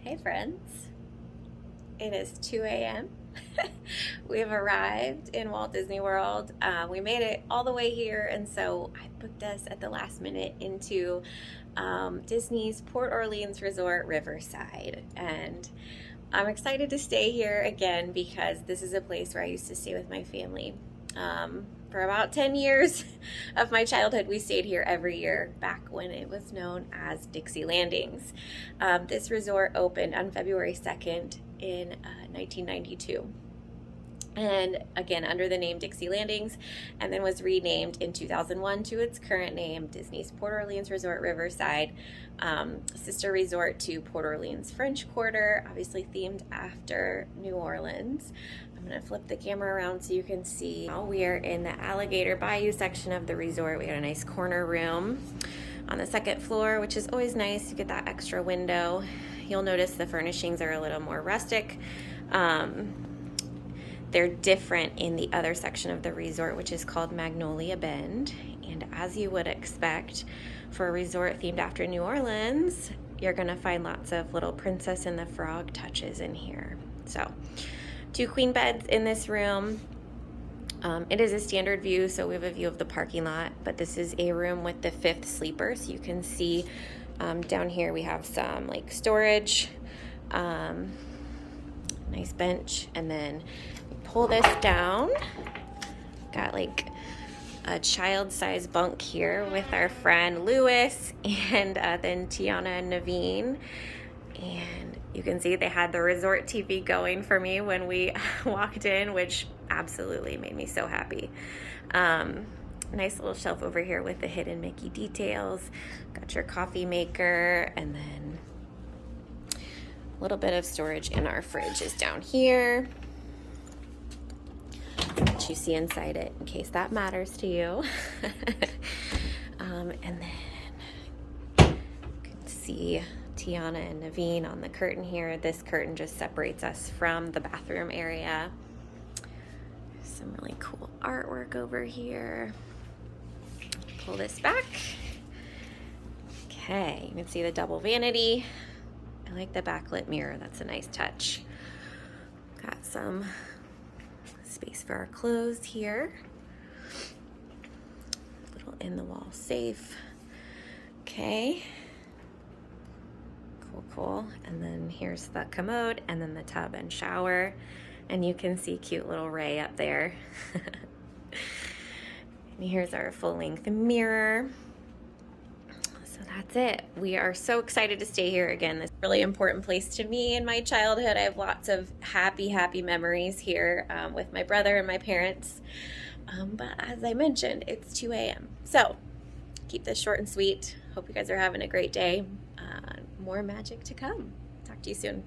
Hey friends, it is 2 a.m. We've arrived in Walt Disney World. We made it all the way here, and so I booked us at the last minute into Disney's Port Orleans Resort, Riverside. And I'm excited to stay here again because this is a place where I used to stay with my family. For about 10 years of my childhood, we stayed here every year back when it was known as Dixie Landings. This resort opened on February 2nd in 1992. And again, under the name Dixie Landings, and then was renamed in 2001 to its current name, Disney's Port Orleans Resort Riverside, sister resort to Port Orleans French Quarter, obviously themed after New Orleans. I'm going to flip the camera around so you can see. Now we are in the Alligator Bayou section of the resort. We got a nice corner room on the second floor, which is always nice. You get that extra window. You'll notice the furnishings are a little more rustic. They're different in the other section of the resort, which is called Magnolia Bend. And as you would expect for a resort themed after New Orleans, you're gonna find lots of little Princess and the Frog touches in here. So 2 queen beds in this room. It is a standard view, so we have a view of the parking lot, but this is a room with the 5th sleeper. So you can see down here we have some like storage, nice bench, and then pull this down. Got like a child-sized bunk here with our friend Lewis and then Tiana and Naveen. And you can see they had the resort TV going for me when we walked in, which absolutely made me so happy. Nice little shelf over here with the hidden Mickey details. Got your coffee maker, and then a little bit of storage in our fridge is down here. What you see inside it, in case that matters to you. And then you can see Tiana and Naveen on the curtain here. This curtain just separates us from the bathroom area. Some really cool artwork over here. Pull this back. Okay, you can see the double vanity. I like the backlit mirror, that's a nice touch. Got some space for our clothes here. Little in the wall safe. Okay. Cool. And then here's the commode, and then the tub and shower. And you can see cute little Ray up there. And here's our full-length mirror. So that's it. We are so excited to stay here again. This is a really important place to me in my childhood. I have lots of happy memories here with my brother and my parents. But as I mentioned, it's 2 a.m. So keep this short and sweet. Hope you guys are having a great day. More magic to come. Talk to you soon.